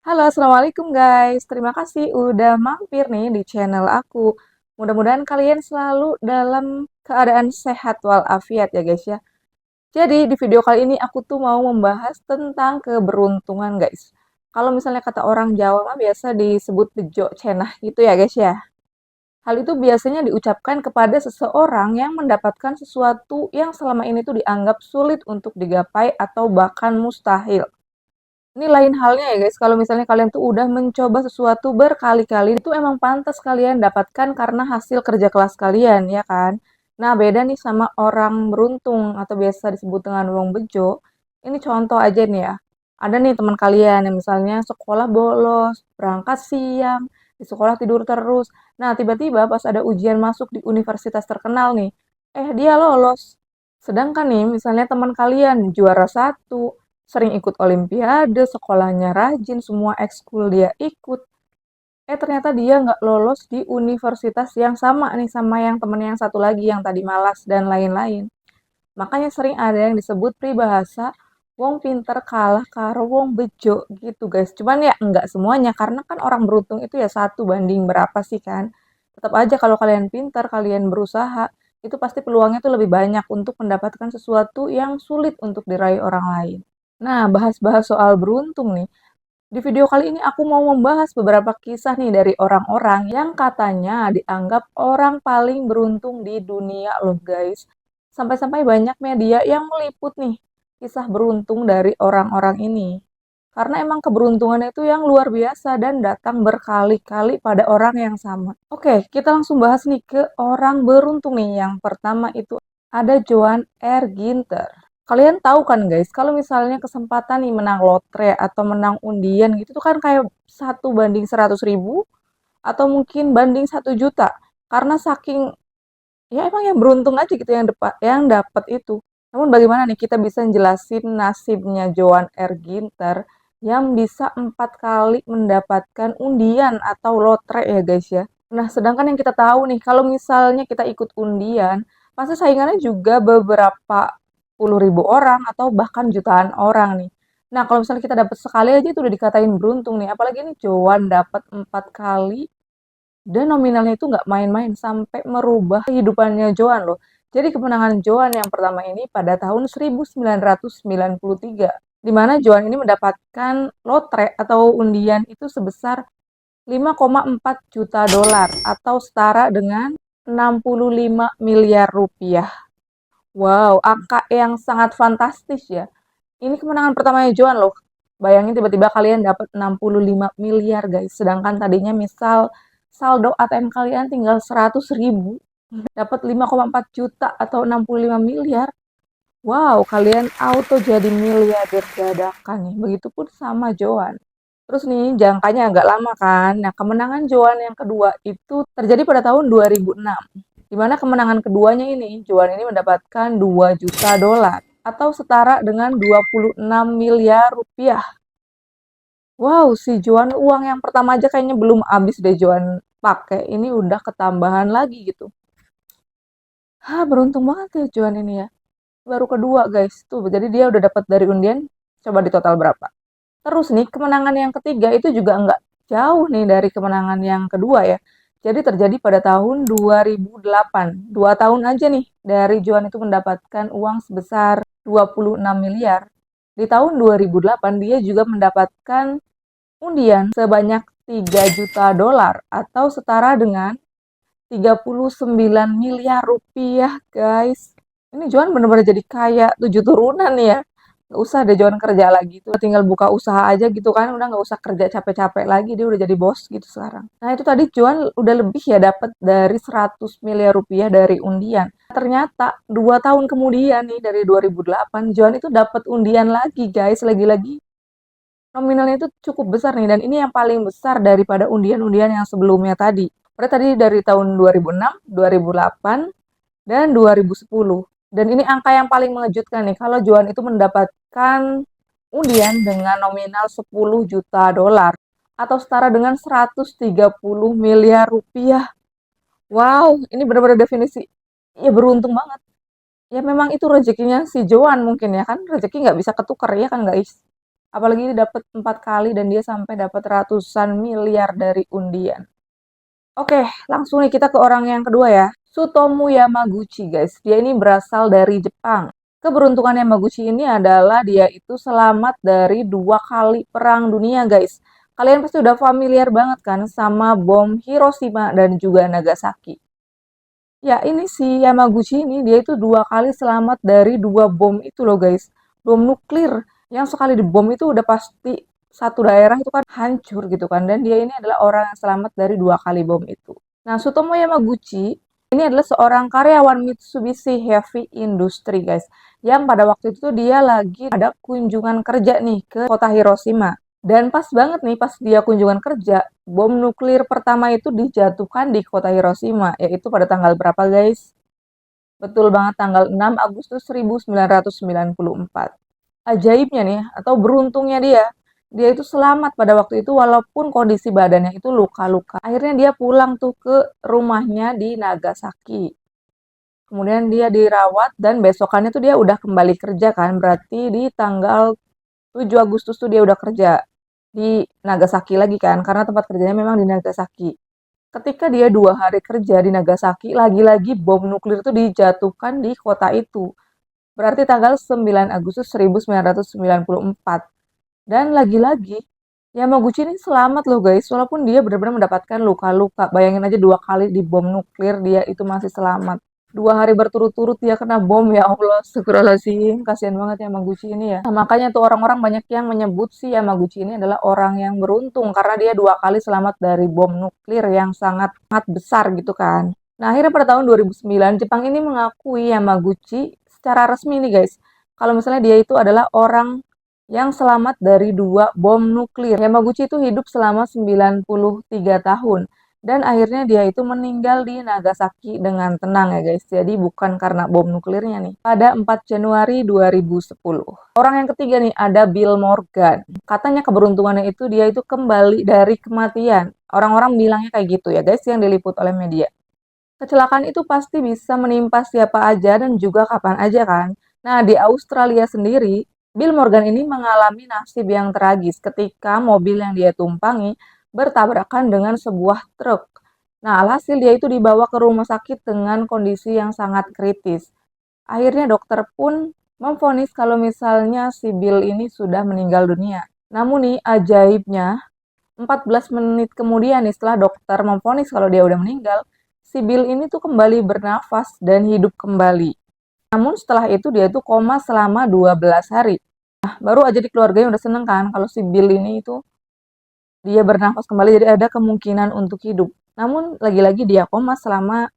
Halo, assalamualaikum guys. Terima kasih udah mampir nih di channel aku. Mudah-mudahan kalian selalu dalam keadaan sehat walafiat ya guys ya. Jadi di video kali ini aku tuh mau membahas tentang keberuntungan guys. Kalau misalnya kata orang Jawa mah biasa disebut bejo cenah gitu ya guys ya. Hal itu biasanya diucapkan kepada seseorang yang mendapatkan sesuatu yang selama ini tuh dianggap sulit untuk digapai atau bahkan mustahil. Ini lain halnya ya guys, kalau misalnya kalian tuh udah mencoba sesuatu berkali-kali, itu emang pantas kalian dapatkan karena hasil kerja keras kalian, ya kan? Nah, beda nih sama orang beruntung atau biasa disebut dengan wong bejo. Ini contoh aja nih ya. Ada nih teman kalian yang misalnya sekolah bolos, berangkat siang, di sekolah tidur terus. Nah, tiba-tiba pas ada ujian masuk di universitas terkenal nih, dia lolos. Sedangkan nih, misalnya teman kalian juara satu, sering ikut olimpiade, sekolahnya rajin, semua ekskul dia ikut. Ternyata dia nggak lolos di universitas yang sama nih sama yang temennya yang satu lagi yang tadi malas dan lain-lain. Makanya sering ada yang disebut peribahasa wong pinter kalah karo wong bejo gitu guys. Cuman ya nggak semuanya karena kan orang beruntung itu ya satu banding berapa sih kan. Tetap aja kalau kalian pinter, kalian berusaha, itu pasti peluangnya tuh lebih banyak untuk mendapatkan sesuatu yang sulit untuk diraih orang lain. Nah, bahas-bahas soal beruntung nih. Di video kali ini aku mau membahas beberapa kisah nih dari orang-orang yang katanya dianggap orang paling beruntung di dunia loh guys. Sampai-sampai banyak media yang meliput nih kisah beruntung dari orang-orang ini. Karena emang keberuntungan itu yang luar biasa dan datang berkali-kali pada orang yang sama. Oke, kita langsung bahas nih ke orang beruntung nih. Yang pertama itu ada Joan R. Ginter. Kalian tahu kan guys, kalau misalnya kesempatan nih menang lotre atau menang undian gitu tuh kan kayak 1 banding 100.000 atau mungkin banding 1 juta. Karena saking ya emang yang beruntung aja gitu yang dapat itu. Namun bagaimana nih kita bisa jelasin nasibnya Joan R. Ginter yang bisa 4 kali mendapatkan undian atau lotre ya guys ya. Nah, sedangkan yang kita tahu nih, kalau misalnya kita ikut undian, pasti saingannya juga beberapa puluh ribu orang atau bahkan jutaan orang nih. Nah, kalau misalnya kita dapat sekali aja itu udah dikatain beruntung nih. Apalagi nih Joan dapat 4 kali dan nominalnya itu nggak main-main sampai merubah kehidupannya Joan loh. Jadi kemenangan Joan yang pertama ini pada tahun 1993, di mana Joan ini mendapatkan lotre atau undian itu sebesar 5,4 juta dolar atau setara dengan 65 miliar rupiah. Wow, angka yang sangat fantastis ya. Ini kemenangan pertamanya Joan loh. Bayangin tiba-tiba kalian dapat 65 miliar guys. Sedangkan tadinya misal saldo ATM kalian tinggal 100.000. Dapat 5,4 juta atau 65 miliar. Wow, kalian auto jadi miliarder dadakan nih. Begitupun sama Joan. Terus nih, jangkanya agak lama kan. Nah, kemenangan Joan yang kedua itu terjadi pada tahun 2006. Di mana kemenangan keduanya ini, Joan ini mendapatkan 2 juta dolar atau setara dengan 26 miliar rupiah. Wow, si Joan uang yang pertama aja kayaknya belum habis deh Joan pakai. Ini udah ketambahan lagi gitu. Hah, beruntung banget ya Joan ini ya. Baru kedua guys. Tuh, jadi dia udah dapat dari undian. Coba di total berapa? Terus nih, kemenangan yang ketiga itu juga nggak jauh nih dari kemenangan yang kedua ya. Jadi terjadi pada tahun 2008. 2 tahun aja nih dari Joan itu mendapatkan uang sebesar 26 miliar. Di tahun 2008 dia juga mendapatkan undian sebanyak 3 juta dolar atau setara dengan 39 miliar rupiah guys. Ini Joan bener-bener jadi kaya 7 turunan nih ya. Nggak usah deh Joan kerja lagi tuh, tinggal buka usaha aja gitu kan, udah nggak usah kerja capek-capek lagi, dia udah jadi bos gitu sekarang. Nah itu tadi Joan udah lebih ya dapat dari 100 miliar rupiah dari undian. Ternyata 2 tahun kemudian nih dari 2008 Joan itu dapat undian lagi guys, lagi-lagi nominalnya itu cukup besar nih dan ini yang paling besar daripada undian-undian yang sebelumnya tadi. Pada tadi dari tahun 2006, 2008, dan 2010. Dan ini angka yang paling mengejutkan nih, kalau Joan itu mendapatkan undian dengan nominal 10 juta dolar atau setara dengan 130 miliar rupiah. Wow, ini benar-benar definisi ya beruntung banget. Ya memang itu rezekinya si Joan mungkin ya kan, rezeki nggak bisa ketukar ya kan guys. Apalagi dia dapat 4 kali dan dia sampai dapat ratusan miliar dari undian. Oke, langsung nih kita ke orang yang kedua ya. Tsutomu Yamaguchi, guys. Dia ini berasal dari Jepang. Keberuntungan Yamaguchi ini adalah dia itu selamat dari 2 kali perang dunia, guys. Kalian pasti udah familiar banget kan sama bom Hiroshima dan juga Nagasaki. Ya, ini si Yamaguchi ini dia itu 2 kali selamat dari 2 bom itu loh, guys. Bom nuklir yang sekali dibom itu udah pasti satu daerah itu kan hancur gitu kan. Dan dia ini adalah orang yang selamat dari 2 kali bom itu. Nah, Sutomo Yamaguchi ini adalah seorang karyawan Mitsubishi Heavy Industry, guys. Yang pada waktu itu dia lagi ada kunjungan kerja nih ke kota Hiroshima. Dan pas banget nih, pas dia kunjungan kerja, bom nuklir pertama itu dijatuhkan di kota Hiroshima, yaitu pada tanggal berapa, guys? Betul banget, tanggal 6 Agustus 1994. Ajaibnya nih, atau beruntungnya dia itu selamat pada waktu itu walaupun kondisi badannya itu luka-luka. Akhirnya dia pulang tuh ke rumahnya di Nagasaki. Kemudian dia dirawat dan besokannya tuh dia udah kembali kerja kan, berarti di tanggal 7 Agustus tuh dia udah kerja di Nagasaki lagi kan, karena tempat kerjanya memang di Nagasaki. Ketika dia 2 hari kerja di Nagasaki, lagi-lagi bom nuklir itu dijatuhkan di kota itu. Berarti tanggal 9 Agustus 1994. Dan lagi-lagi, Yamaguchi ini selamat loh guys, walaupun dia benar-benar mendapatkan luka-luka. Bayangin aja 2 kali di bom nuklir, dia itu masih selamat. 2 hari berturut-turut dia kena bom, ya Allah, astagfirullahaladzim. Kasihan banget Yamaguchi ini ya. Nah, makanya tuh orang-orang banyak yang menyebut si Yamaguchi ini adalah orang yang beruntung karena dia 2 kali selamat dari bom nuklir yang sangat sangat besar gitu kan. Nah, akhirnya pada tahun 2009 Jepang ini mengakui Yamaguchi secara resmi nih guys. Kalau misalnya dia itu adalah orang yang selamat dari 2 bom nuklir. Yamaguchi itu hidup selama 93 tahun. Dan akhirnya dia itu meninggal di Nagasaki dengan tenang ya guys. Jadi bukan karena bom nuklirnya nih. Pada 4 Januari 2010. Orang yang ketiga nih ada Bill Morgan. Katanya keberuntungannya itu dia itu kembali dari kematian. Orang-orang bilangnya kayak gitu ya guys yang diliput oleh media. Kecelakaan itu pasti bisa menimpa siapa aja dan juga kapan aja kan. Nah, di Australia sendiri, Bill Morgan ini mengalami nasib yang tragis ketika mobil yang dia tumpangi bertabrakan dengan sebuah truk. Nah, alhasil dia itu dibawa ke rumah sakit dengan kondisi yang sangat kritis. Akhirnya dokter pun memvonis kalau misalnya si Bill ini sudah meninggal dunia. Namun nih, ajaibnya, 14 menit kemudian nih, setelah dokter memvonis kalau dia udah meninggal, si Bill ini tuh kembali bernafas dan hidup kembali. Namun setelah itu dia tuh koma selama 12 hari. Nah, baru aja di keluarganya udah seneng kan kalau si Bill ini itu dia bernafas kembali jadi ada kemungkinan untuk hidup. Namun lagi-lagi dia koma selama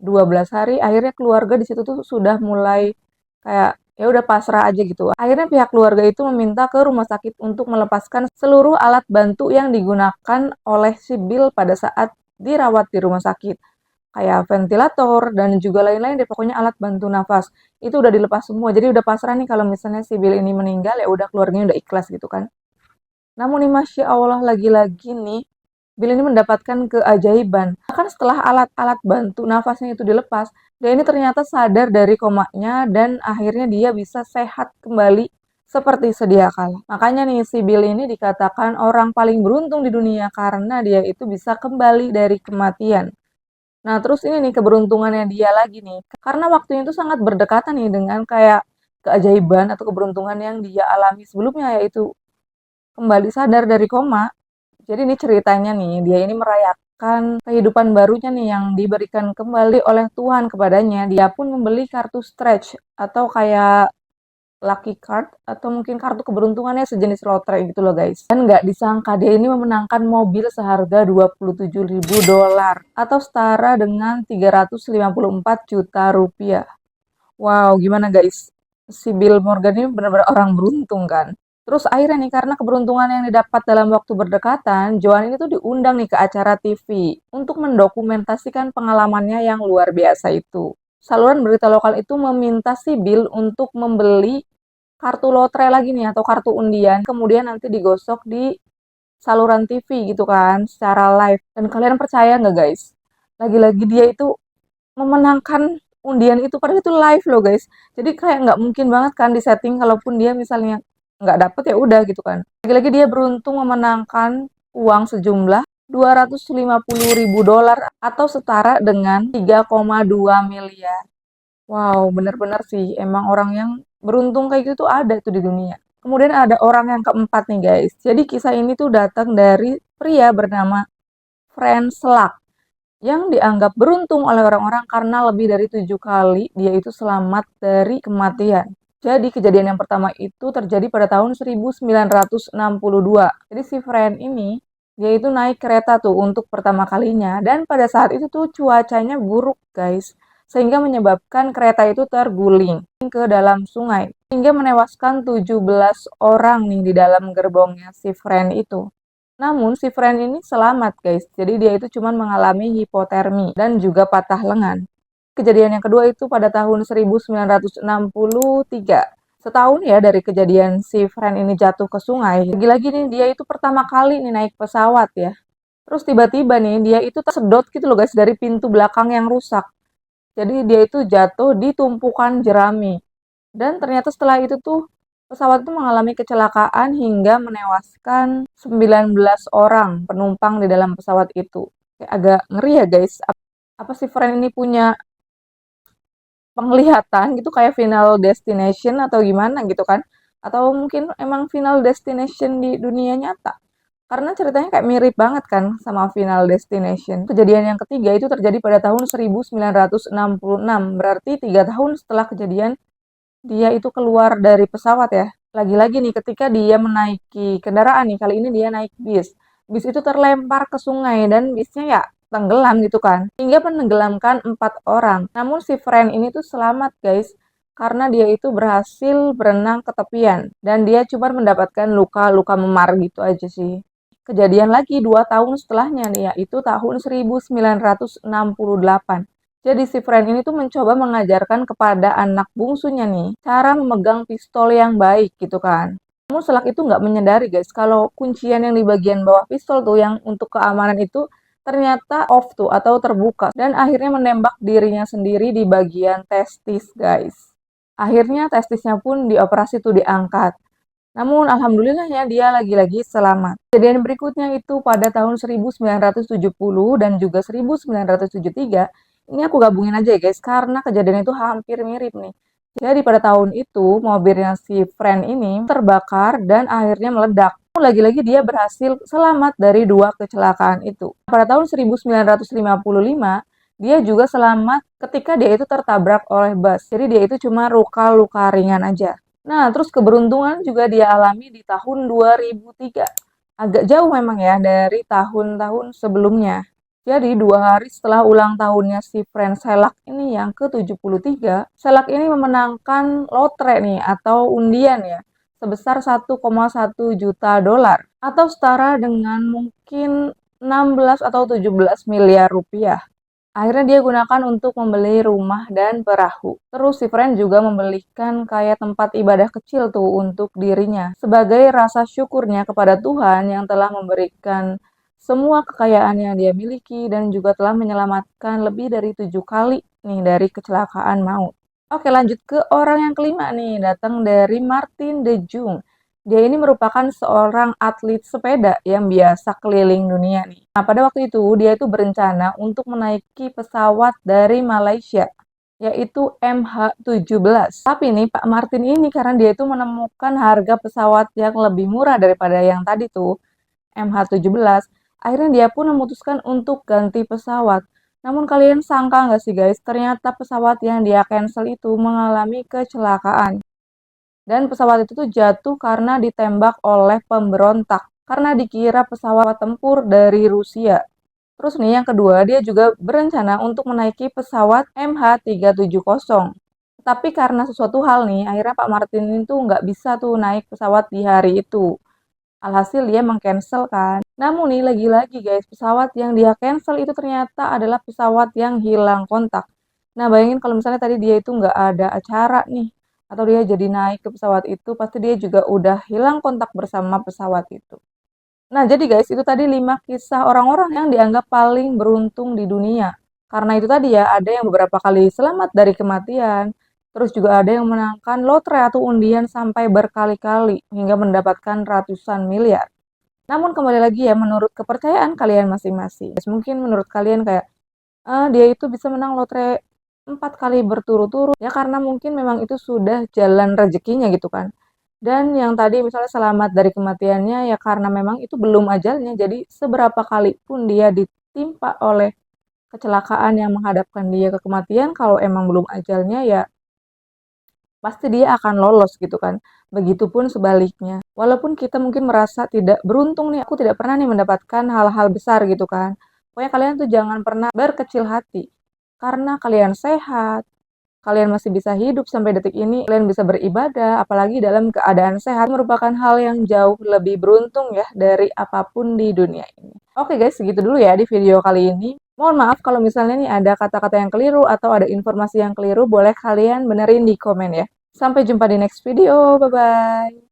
12 hari, akhirnya keluarga di situ tuh sudah mulai kayak ya udah pasrah aja gitu. Akhirnya pihak keluarga itu meminta ke rumah sakit untuk melepaskan seluruh alat bantu yang digunakan oleh si Bill pada saat dirawat di rumah sakit. Kayak ventilator dan juga lain-lain deh, pokoknya alat bantu nafas. Itu udah dilepas semua. Jadi udah pasrah nih kalau misalnya si Bill ini meninggal ya udah keluarganya udah ikhlas gitu kan. Namun nih Masya Allah lagi-lagi nih Bill ini mendapatkan keajaiban. Bahkan setelah alat-alat bantu nafasnya itu dilepas, dia ini ternyata sadar dari komanya dan akhirnya dia bisa sehat kembali seperti sedia kala. Makanya nih si Bill ini dikatakan orang paling beruntung di dunia karena dia itu bisa kembali dari kematian. Nah terus ini nih keberuntungannya dia lagi nih. Karena waktunya itu sangat berdekatan nih dengan kayak keajaiban atau keberuntungan yang dia alami sebelumnya yaitu kembali sadar dari koma. Jadi ini ceritanya nih, dia ini merayakan kehidupan barunya nih yang diberikan kembali oleh Tuhan kepadanya. Dia pun membeli kartu stretch atau kayak lucky card atau mungkin kartu keberuntungannya sejenis lotre gitu loh guys. Dan nggak disangka dia ini memenangkan mobil seharga 27.000 dolar atau setara dengan 354 juta rupiah. Wow, gimana guys? Si Bill Morgan ini benar-benar orang beruntung kan? Terus akhirnya nih karena keberuntungan yang didapat dalam waktu berdekatan, Joan ini tuh diundang nih ke acara TV untuk mendokumentasikan pengalamannya yang luar biasa itu. Saluran berita lokal itu meminta si Bill untuk membeli kartu lotre lagi nih atau kartu undian, kemudian nanti digosok di saluran TV gitu kan, secara live. Dan kalian percaya nggak guys? Lagi-lagi dia itu memenangkan undian itu padahal itu live loh guys. Jadi kayak nggak mungkin banget kan di setting kalaupun dia misalnya nggak dapet ya udah gitu kan. Lagi-lagi dia beruntung memenangkan uang sejumlah 250.000 dolar atau setara dengan 3,2 miliar. Wow, bener-bener sih. Emang orang yang beruntung kayak gitu tuh ada tuh di dunia. Kemudian ada orang yang keempat nih guys. Jadi kisah ini tuh datang dari pria bernama Frank Slak yang dianggap beruntung oleh orang-orang karena lebih dari 7 kali dia itu selamat dari kematian. Jadi kejadian yang pertama itu terjadi pada tahun 1962. Jadi si Frank ini dia itu naik kereta tuh untuk pertama kalinya dan pada saat itu tuh cuacanya buruk guys, sehingga menyebabkan kereta itu terguling ke dalam sungai hingga menewaskan 17 orang nih di dalam gerbongnya si Frank itu. Namun si friend ini selamat guys, jadi dia itu cuma mengalami hipotermi dan juga patah lengan. Kejadian yang kedua itu pada tahun 1963. Setahun ya dari kejadian si friend ini jatuh ke sungai. Lagi-lagi nih dia itu pertama kali nih naik pesawat ya. Terus tiba-tiba nih dia itu tersedot gitu loh guys dari pintu belakang yang rusak. Jadi dia itu jatuh di tumpukan jerami. Dan ternyata setelah itu tuh pesawat itu mengalami kecelakaan hingga menewaskan 19 orang penumpang di dalam pesawat itu. Kayak agak ngeri ya guys. Apa sih friend ini punya penglihatan gitu kayak Final Destination atau gimana gitu kan? Atau mungkin emang Final Destination di dunia nyata? Karena ceritanya kayak mirip banget kan sama Final Destination. Kejadian yang ketiga itu terjadi pada tahun 1966. Berarti 3 tahun setelah kejadian dia itu keluar dari pesawat ya. Lagi-lagi nih ketika dia menaiki kendaraan nih, kali ini dia naik bis. Bis itu terlempar ke sungai dan bisnya ya tenggelam gitu kan. Hingga menenggelamkan 4 orang. Namun si friend ini tuh selamat guys. Karena dia itu berhasil berenang ke tepian. Dan dia cuma mendapatkan luka-luka memar gitu aja sih. Kejadian lagi 2 tahun setelahnya nih, yaitu tahun 1968. Jadi si friend ini tuh mencoba mengajarkan kepada anak bungsunya nih, cara memegang pistol yang baik gitu kan. Namun Selak itu nggak menyadari guys, kalau kuncian yang di bagian bawah pistol tuh yang untuk keamanan itu ternyata off tuh atau terbuka. Dan akhirnya menembak dirinya sendiri di bagian testis guys. Akhirnya testisnya pun dioperasi tuh diangkat. Namun alhamdulillahnya dia lagi-lagi selamat. Kejadian berikutnya itu pada tahun 1970 dan juga 1973. Ini aku gabungin aja ya guys, karena kejadian itu hampir mirip nih. Jadi pada tahun itu mobilnya si friend ini terbakar dan akhirnya meledak. Lagi-lagi dia berhasil selamat dari 2 kecelakaan itu. Pada tahun 1955, dia juga selamat ketika dia itu tertabrak oleh bus. Jadi dia itu cuma luka-luka ringan aja. Nah, terus keberuntungan juga dia alami di tahun 2003. Agak jauh memang ya dari tahun-tahun sebelumnya. Jadi 2 hari setelah ulang tahunnya si Friend Selak ini yang ke-73, Selak ini memenangkan lotre nih atau undian ya sebesar 1,1 juta dolar atau setara dengan mungkin 16 atau 17 miliar rupiah. Akhirnya dia gunakan untuk membeli rumah dan perahu. Terus si friend juga membelikan kayak tempat ibadah kecil tuh untuk dirinya. Sebagai rasa syukurnya kepada Tuhan yang telah memberikan semua kekayaan yang dia miliki dan juga telah menyelamatkan lebih dari 7 kali nih dari kecelakaan maut. Oke, lanjut ke orang yang kelima nih, datang dari Martin de Jong. Dia ini merupakan seorang atlet sepeda yang biasa keliling dunia nih. Nah, pada waktu itu dia itu berencana untuk menaiki pesawat dari Malaysia, yaitu MH17. Tapi nih Pak Martin ini karena dia itu menemukan harga pesawat yang lebih murah daripada yang tadi tuh, MH17, akhirnya dia pun memutuskan untuk ganti pesawat. Namun kalian sangka nggak sih guys, ternyata pesawat yang dia cancel itu mengalami kecelakaan. Dan pesawat itu tuh jatuh karena ditembak oleh pemberontak. Karena dikira pesawat tempur dari Rusia. Terus nih yang kedua, dia juga berencana untuk menaiki pesawat MH370. Tapi karena sesuatu hal nih, akhirnya Pak Martin itu nggak bisa tuh naik pesawat di hari itu. Alhasil dia mengcancel kan. Namun nih lagi-lagi guys, pesawat yang dia cancel itu ternyata adalah pesawat yang hilang kontak. Nah bayangin kalau misalnya tadi dia itu nggak ada acara nih, atau dia jadi naik ke pesawat itu, pasti dia juga udah hilang kontak bersama pesawat itu. Nah jadi guys, itu tadi 5 kisah orang-orang yang dianggap paling beruntung di dunia. Karena itu tadi ya, ada yang beberapa kali selamat dari kematian, Terus juga ada yang menangkan lotre atau undian sampai berkali-kali hingga mendapatkan ratusan miliar. Namun kembali lagi ya, menurut kepercayaan kalian masing-masing. Mungkin menurut kalian kayak, dia itu bisa menang lotre 4 kali berturut-turut, ya karena mungkin memang itu sudah jalan rezekinya gitu kan. Dan yang tadi misalnya selamat dari kematiannya ya karena memang itu belum ajalnya, jadi seberapa kali pun dia ditimpa oleh kecelakaan yang menghadapkan dia ke kematian, kalau emang belum ajalnya ya pasti dia akan lolos gitu kan. Begitupun sebaliknya. Walaupun kita mungkin merasa tidak beruntung nih, aku tidak pernah nih mendapatkan hal-hal besar gitu kan. Pokoknya kalian tuh jangan pernah berkecil hati. Karena kalian sehat, kalian masih bisa hidup sampai detik ini, kalian bisa beribadah, apalagi dalam keadaan sehat, merupakan hal yang jauh lebih beruntung ya dari apapun di dunia ini. Oke guys, segitu dulu ya di video kali ini. Mohon maaf kalau misalnya nih ada kata-kata yang keliru atau ada informasi yang keliru, boleh kalian benerin di komen ya. Sampai jumpa di next video, bye-bye.